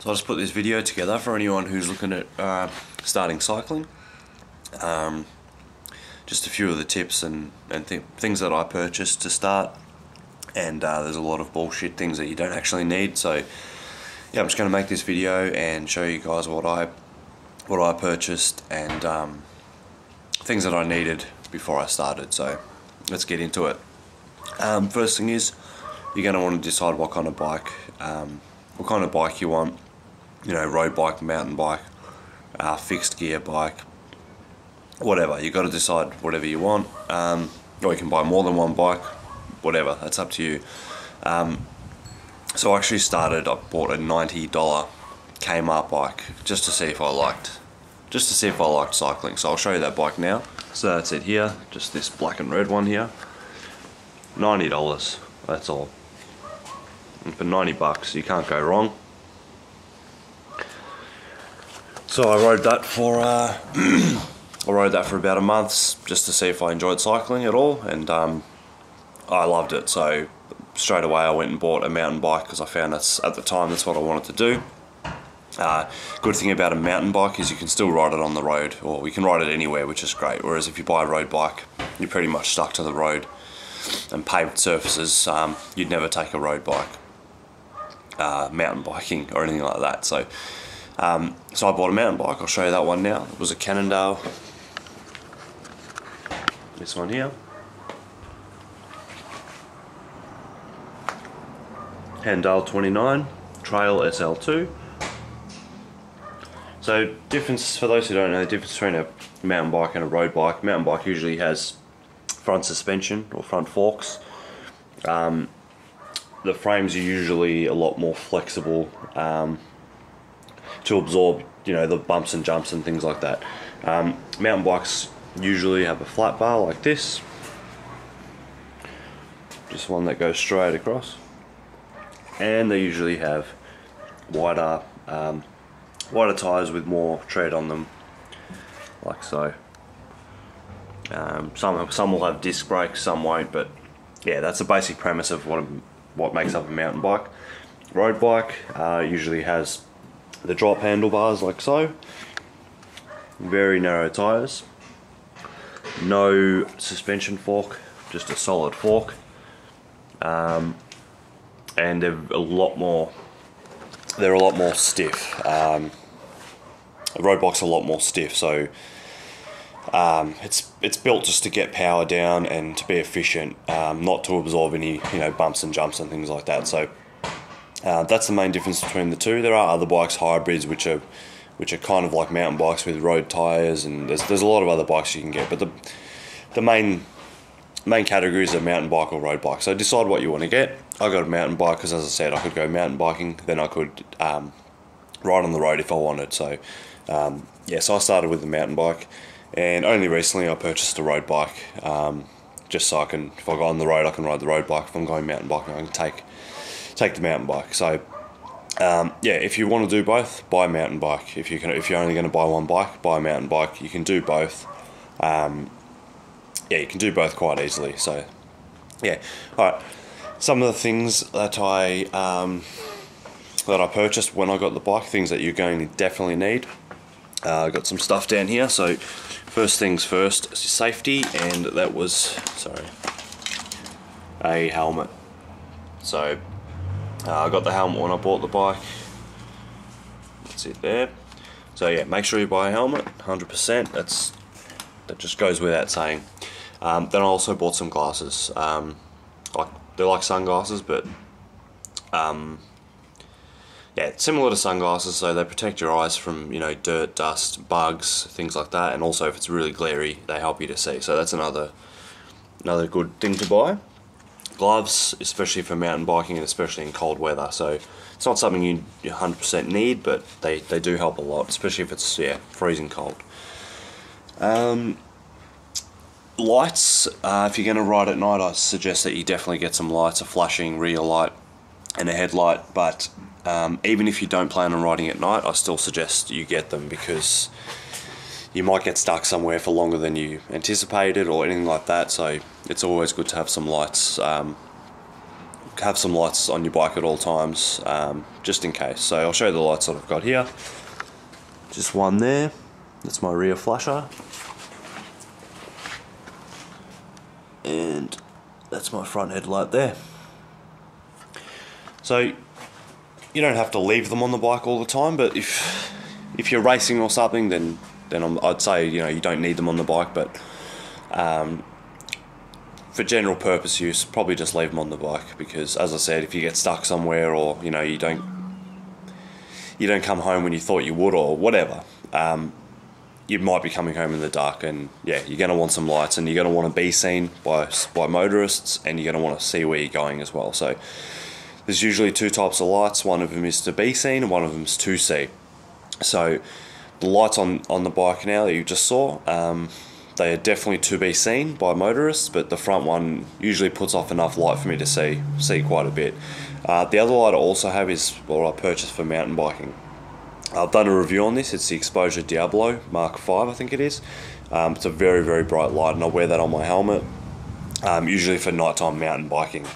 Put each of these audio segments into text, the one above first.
So I just put this video together for anyone who's looking at starting cycling. Just a few of the tips and things that I purchased to start, and there's a lot of bullshit things that you don't actually need. So yeah, I'm just going to make this video and show you guys what I purchased and things that I needed before I started. So let's get into it. First thing is, you're going to want to decide what kind of bike you want. You know, road bike, mountain bike, fixed gear bike, whatever. You've got to decide whatever you want, or you can buy more than one bike, whatever, that's up to you. So I actually bought a $90 Kmart bike just to see if I liked cycling. So I'll show you that bike now. So that's it here, just this black and red one here. $90, that's all. And for 90 bucks, you can't go wrong. So I rode that for about a month just to see if I enjoyed cycling at all, and I loved it. So straight away I went and bought a mountain bike because I found at the time that's what I wanted to do. Good thing about a mountain bike is you can still ride it on the road, or you can ride it anywhere, which is great. Whereas if you buy a road bike, you're pretty much stuck to the road and paved surfaces. You'd never take a road bike, mountain biking or anything like that. So I bought a mountain bike. I'll show you that one now. It was a Cannondale. This one here. Cannondale 29 Trail SL2. So difference, for those who don't know, the difference between a mountain bike and a road bike. Mountain bike usually has front suspension or front forks. The frames are usually a lot more flexible to absorb, you know, the bumps and jumps and things like that. Mountain bikes usually have a flat bar like this, just one that goes straight across, and they usually have wider tyres with more tread on them, like so. Some will have disc brakes, some won't, but yeah, that's the basic premise of what makes up a mountain bike. Road bike usually has the drop handlebars like so, very narrow tyres, no suspension fork, just a solid fork, and they're a lot more stiff. A road bike's a lot more stiff, so it's built just to get power down and to be efficient, not to absorb any, you know, bumps and jumps and things like that. So that's the main difference between the two. There are other bikes, hybrids, which are kind of like mountain bikes with road tyres, and there's a lot of other bikes you can get, but the main categories are mountain bike or road bike. So decide what you want to get. I got a mountain bike because, as I said, I could go mountain biking, then I could ride on the road if I wanted. So yeah, so I started with the mountain bike, and only recently I purchased a road bike, just so I can, if I go on the road, I can ride the road bike. If I'm going mountain biking, I can take the mountain bike. So yeah, if you want to do both, buy a mountain bike. If you're only going to buy one bike, buy a mountain bike. You can do both. Yeah, you can do both quite easily. So yeah, all right. Some of the things that I purchased when I got the bike, things that you're going to definitely need. I got some stuff down here. So first things first, safety, and that was a helmet. So I got the helmet when I bought the bike. That's it there. So yeah, make sure you buy a helmet, 100%. That just goes without saying. Then I also bought some glasses. They're like sunglasses, but yeah, similar to sunglasses. So they protect your eyes from, you know, dirt, dust, bugs, things like that. And also, if it's really glary, they help you to see. So that's another good thing to buy. Gloves, especially for mountain biking and especially in cold weather. So it's not something you 100% need, but they do help a lot, especially if it's, yeah, freezing cold. Lights, if you're going to ride at night, I suggest that you definitely get some lights, a flashing rear light and a headlight. But even if you don't plan on riding at night, I still suggest you get them, because you might get stuck somewhere for longer than you anticipated or anything like that. So it's always good to have some lights have some lights on your bike at all times, just in case. So I'll show you the lights that I've got here. Just one there, that's my rear flasher, and that's my front headlight there. So you don't have to leave them on the bike all the time, but if you're racing or something, then I'd say, you know, you don't need them on the bike, but for general purpose use, probably just leave them on the bike, because as I said, if you get stuck somewhere, or you know, you don't come home when you thought you would, or whatever, you might be coming home in the dark, and yeah, you're going to want some lights, and you're going to want to be seen by motorists, and you're going to want to see where you're going as well. So there's usually two types of lights. One of them is to be seen, and one of them is to see. So the lights on the bike now that you just saw, they are definitely to be seen by motorists, but the front one usually puts off enough light for me to see quite a bit. The other light I also have is what I purchased for mountain biking. I've done a review on this. It's the Exposure Diablo Mark V, I think it is. It's a very, very bright light, and I wear that on my helmet, usually for nighttime mountain biking.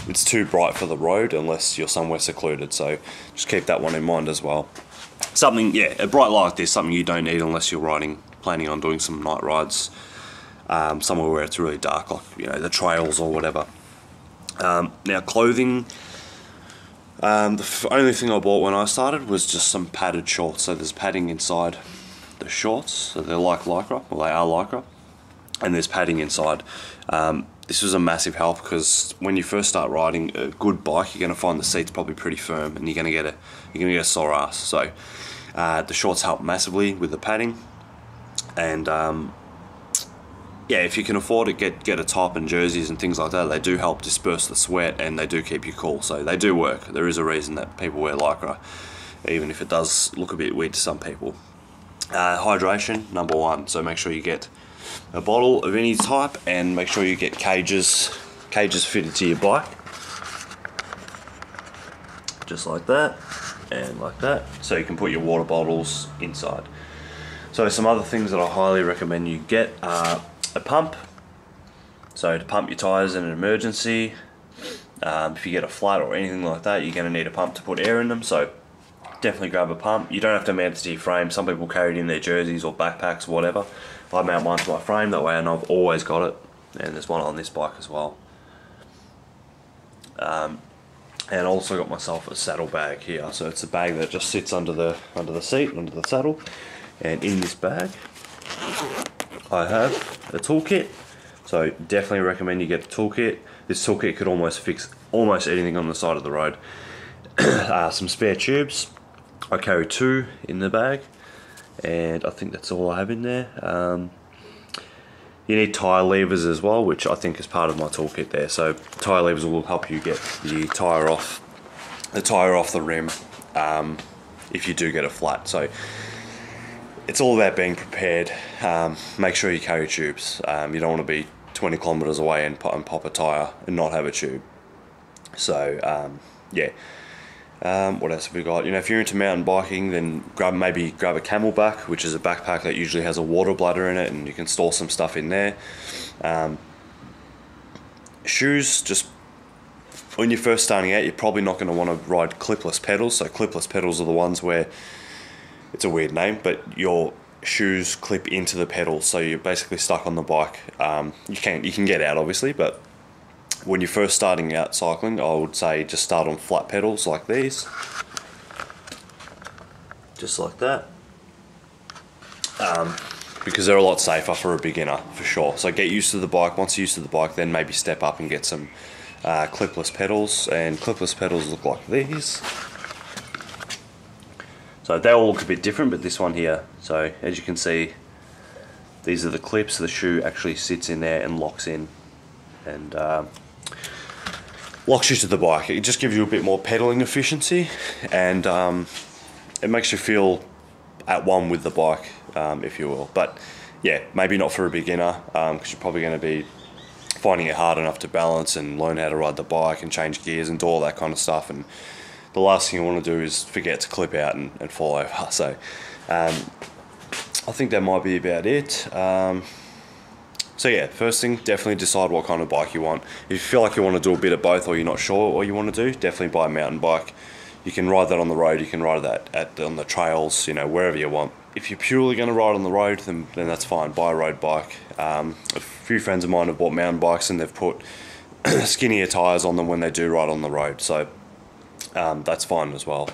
It's too bright for the road unless you're somewhere secluded, so just keep that one in mind as well. Something, yeah, a bright light like this, something you don't need unless you're planning on doing some night rides, somewhere where it's really dark, like, you know, the trails or whatever. Now clothing, the only thing I bought when I started was just some padded shorts. So there's padding inside the shorts, so they're like Lycra, well, they are Lycra, and there's padding inside. This was a massive help, because when you first start riding a good bike, you're going to find the seats probably pretty firm, and you're going to get a sore ass. So the shorts help massively with the padding, and yeah, if you can afford it, get a top and jerseys and things like that. They do help disperse the sweat, and they do keep you cool, so they do work. There is a reason that people wear Lycra, even if it does look a bit weird to some people. Hydration, number one, so make sure you get a bottle of any type, and make sure you get cages fitted to your bike, just like that and like that, so you can put your water bottles inside. So some other things that I highly recommend you get are a pump, so to pump your tyres in an emergency. If you get a flat or anything like that, you're going to need a pump to put air in them, so definitely grab a pump. You don't have to mount it to your frame. Some people carry it in their jerseys or backpacks or whatever. I mount mine to my frame, that way I know I've always got it, and there's one on this bike as well. And also got myself a saddle bag here, so it's a bag that just sits under the seat, under the saddle, and in this bag I have a toolkit. So definitely recommend you get a toolkit. This toolkit could almost fix almost anything on the side of the road. Some spare tubes, I carry 2 in the bag, and I think that's all I have in there. You need tyre levers as well, which I think is part of my toolkit there. So tyre levers will help you get the tyre off the rim if you do get a flat. So it's all about being prepared. Make sure you carry tubes. You don't want to be 20 kilometers away and pop a tyre and not have a tube. So yeah. What else have we got? You know, if you're into mountain biking, then maybe grab a Camelback, which is a backpack that usually has a water bladder in it, and you can store some stuff in there. Shoes, just when you're first starting out, you're probably not going to want to ride clipless pedals. So clipless pedals are the ones where, it's a weird name, but your shoes clip into the pedals, so you're basically stuck on the bike. You can get out obviously, but when you're first starting out cycling, I would say just start on flat pedals like these, just like that, because they're a lot safer for a beginner, for sure. So get used to the bike. Once you're used to the bike, then maybe step up and get some clipless pedals, and clipless pedals look like these. So they all look a bit different, but this one here, so as you can see, these are the clips. The shoe actually sits in there and locks in, and locks you to the bike. It just gives you a bit more pedaling efficiency, and it makes you feel at one with the bike, if you will. But yeah, maybe not for a beginner, because you're probably going to be finding it hard enough to balance and learn how to ride the bike and change gears and do all that kind of stuff, and the last thing you want to do is forget to clip out and fall over. So I think that might be about it. So yeah, first thing, definitely decide what kind of bike you want. If you feel like you want to do a bit of both, or you're not sure what you want to do, definitely buy a mountain bike. You can ride that on the road, you can ride that on the trails, you know, wherever you want. If you're purely going to ride on the road, then that's fine, buy a road bike. A few friends of mine have bought mountain bikes and they've put skinnier tyres on them when they do ride on the road, so that's fine as well.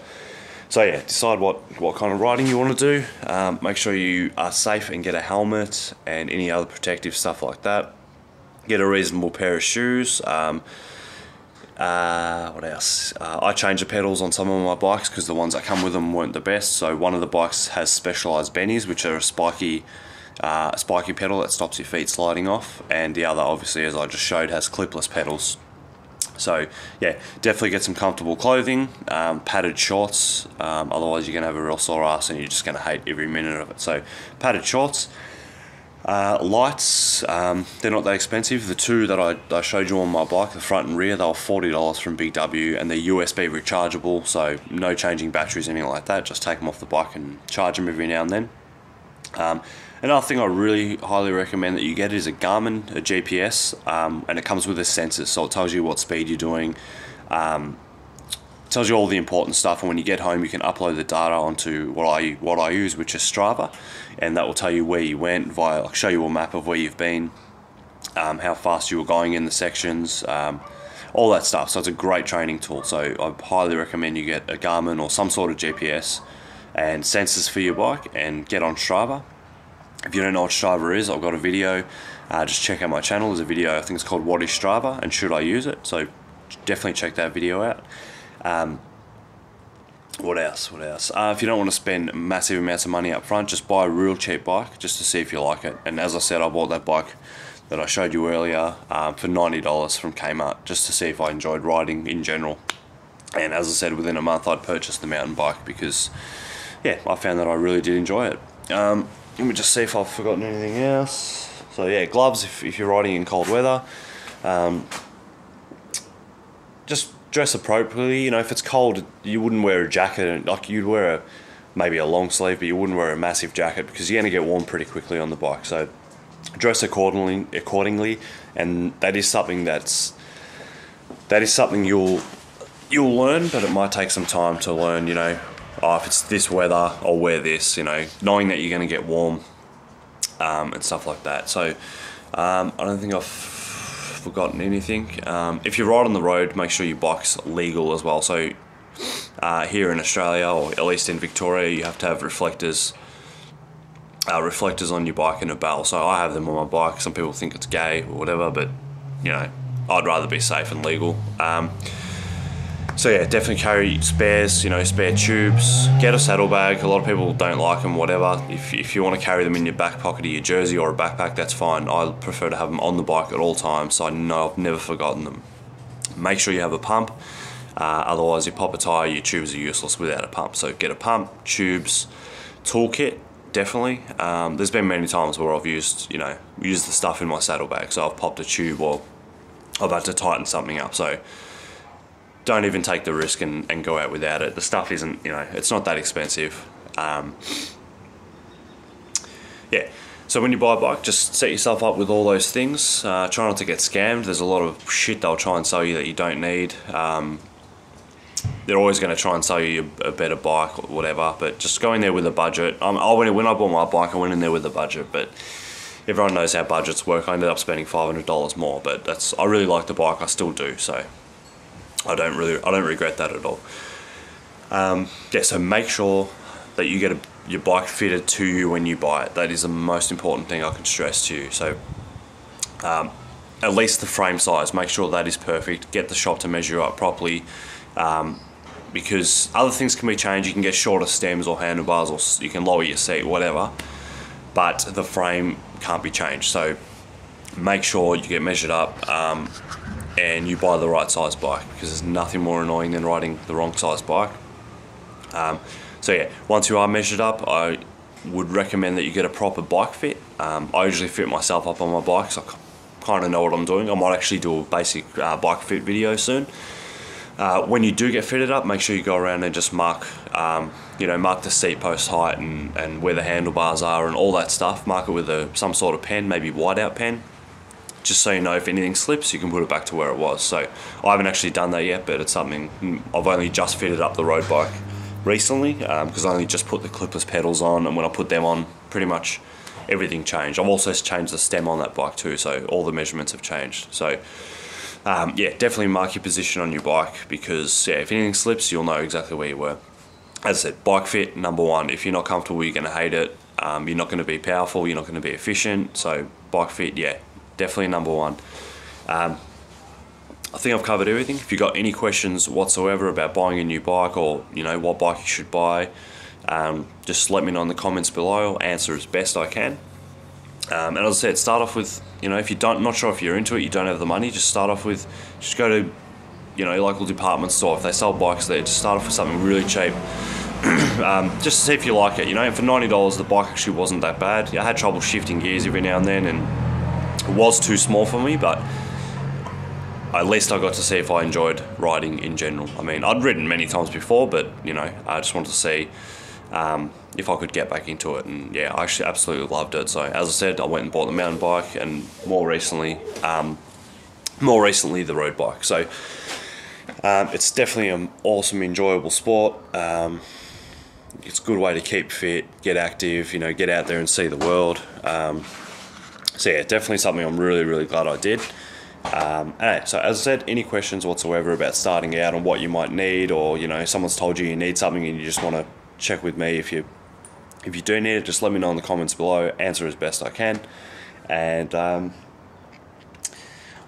So yeah, decide what kind of riding you want to do. Make sure you are safe and get a helmet and any other protective stuff like that. Get a reasonable pair of shoes. What else? I change the pedals on some of my bikes because the ones that come with them weren't the best. So one of the bikes has specialised bennies, which are a spiky pedal that stops your feet sliding off, and the other, obviously, as I just showed, has clipless pedals. So yeah, definitely get some comfortable clothing, padded shorts, otherwise you're going to have a real sore ass and you're just going to hate every minute of it. So padded shorts, lights, they're not that expensive. The two that I showed you on my bike, the front and rear, they were $40 from Big W, and they're USB rechargeable, so no changing batteries, anything like that. Just take them off the bike and charge them every now and then. Another thing I really highly recommend that you get is a Garmin, a GPS, and it comes with a sensor, so it tells you what speed you're doing, tells you all the important stuff, and when you get home you can upload the data onto what I use, which is Strava, and that will tell you where you went via, like, show you a map of where you've been, how fast you were going in the sections, all that stuff. So it's a great training tool, so I highly recommend you get a Garmin or some sort of GPS and sensors for your bike and get on Strava. If you don't know what Strava is, I've got a video, just check out my channel. There's a video, I think it's called What is Strava and Should I Use It? So definitely check that video out. What else? If you don't want to spend massive amounts of money up front, just buy a real cheap bike just to see if you like it. And as I said, I bought that bike that I showed you earlier for $90 from Kmart just to see if I enjoyed riding in general. And as I said, within a month I'd purchased the mountain bike because yeah, I found that I really did enjoy it. Let me just see if I've forgotten anything else. So yeah, gloves if you're riding in cold weather. Just dress appropriately. You know, if it's cold, you wouldn't wear a jacket. Like, you'd wear maybe a long sleeve, but you wouldn't wear a massive jacket because you're going to get warm pretty quickly on the bike. So dress accordingly, and that is something you'll learn, but it might take some time to learn. You know, if it's this weather, I'll wear this. You know, knowing that you're going to get warm and stuff like that. So I don't think I've forgotten anything. If you ride on the road, make sure your bike's legal as well. So here in Australia, or at least in Victoria, you have to have reflectors on your bike and a bell. So I have them on my bike. Some people think it's gay or whatever, but you know, I'd rather be safe and legal. So yeah, definitely carry spares, you know, spare tubes. Get a saddlebag. A lot of people don't like them, whatever. If you want to carry them in your back pocket of your jersey or a backpack, that's fine. I prefer to have them on the bike at all times, so I know I've never forgotten them. Make sure you have a pump. Otherwise, you pop a tire, your tubes are useless without a pump. So get a pump, tubes, toolkit, definitely. There's been many times where I've used the stuff in my saddlebag. So I've popped a tube or I've had to tighten something up. So don't even take the risk and go out without it. The stuff isn't, you know, it's not that expensive. Yeah, so when you buy a bike, just set yourself up with all those things. Try not to get scammed. There's a lot of shit they'll try and sell you that you don't need. They're always going to try and sell you a better bike or whatever, but just go in there with a budget. When I bought my bike, I went in there with a budget, but everyone knows how budgets work. I ended up spending $500 more, but I really like the bike. I still do, so I don't regret that at all. Yeah, so make sure that you get your bike fitted to you when you buy it. That is the most important thing I can stress to you. So at least the frame size, make sure that is perfect. Get the shop to measure you up properly, because other things can be changed. You can get shorter stems or handlebars, or you can lower your seat, whatever, but the frame can't be changed. So make sure you get measured up and you buy the right size bike, because there's nothing more annoying than riding the wrong size bike. So yeah, once you are measured up, I would recommend that you get a proper bike fit. I usually fit myself up on my bike, so I kind of know what I'm doing. I might actually do a basic bike fit video soon. When you do get fitted up, make sure you go around and just mark, mark the seat post height and where the handlebars are and all that stuff. Mark it with some sort of pen, maybe whiteout pen, just so you know if anything slips, you can put it back to where it was. So I haven't actually done that yet, but it's something I've only just fitted up the road bike recently, because I only just put the clipless pedals on, and when I put them on, pretty much everything changed. I've also changed the stem on that bike too, so all the measurements have changed. So yeah, definitely mark your position on your bike, because yeah, if anything slips, you'll know exactly where you were. As I said, bike fit, number one. If you're not comfortable, you're going to hate it. You're not going to be powerful, you're not going to be efficient. So bike fit, yeah, definitely number one. I think I've covered everything. If you've got any questions whatsoever about buying a new bike, or what bike you should buy, just let me know in the comments below. I'll answer as best I can. And as I said, start off with, if you're not sure if you're into it, you don't have the money, just start off with, just go to, local department store. If they sell bikes there, just start off with something really cheap. Just to see if you like it. And for $90, the bike actually wasn't that bad. I had trouble shifting gears every now and then, and it was too small for me, but at least I got to see if I enjoyed riding in general. I mean, I'd ridden many times before, but I just wanted to see if I could get back into it, and yeah, I actually absolutely loved it. So as I said, I went and bought the mountain bike, and more recently the road bike. So it's definitely an awesome, enjoyable sport. It's a good way to keep fit, get active, get out there and see the world. So yeah, definitely something I'm really, really glad I did. Anyway, so as I said, any questions whatsoever about starting out and what you might need, or someone's told you need something and you just want to check with me, if you do need it, just let me know in the comments below. Answer as best I can, and I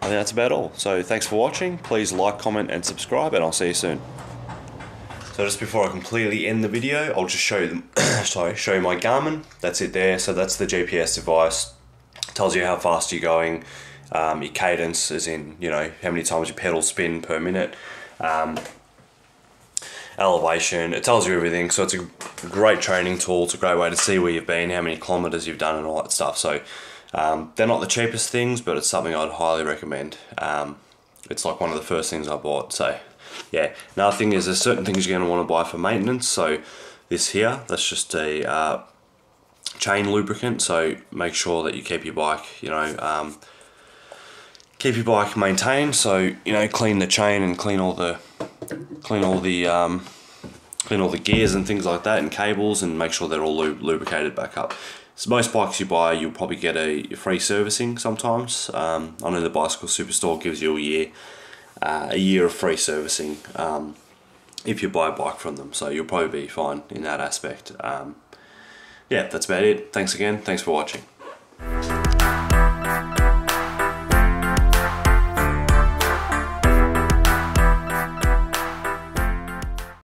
think that's about all. So thanks for watching. Please like, comment and subscribe, and I'll see you soon. So just before I completely end the video, I'll just show you show you my Garmin. That's it there. So that's the GPS device. It tells you how fast you're going. Your cadence, as in how many times your pedals spin per minute, elevation. It tells you everything. So it's a great training tool. It's a great way to see where you've been, how many kilometers you've done, and all that stuff. So they're not the cheapest things, but it's something I'd highly recommend. It's like one of the first things I bought. So yeah, another thing is there's certain things you're going to want to buy for maintenance. So this here, that's just a chain lubricant. So make sure that you keep your bike, keep your bike maintained. So clean the chain and clean all the gears and things like that, and cables, and make sure they're all lubricated back up. So most bikes you buy, you'll probably get a free servicing sometimes. I know the Bicycle Superstore gives you a year of free servicing if you buy a bike from them. So you'll probably be fine in that aspect. Yeah, that's about it. Thanks again. Thanks for watching.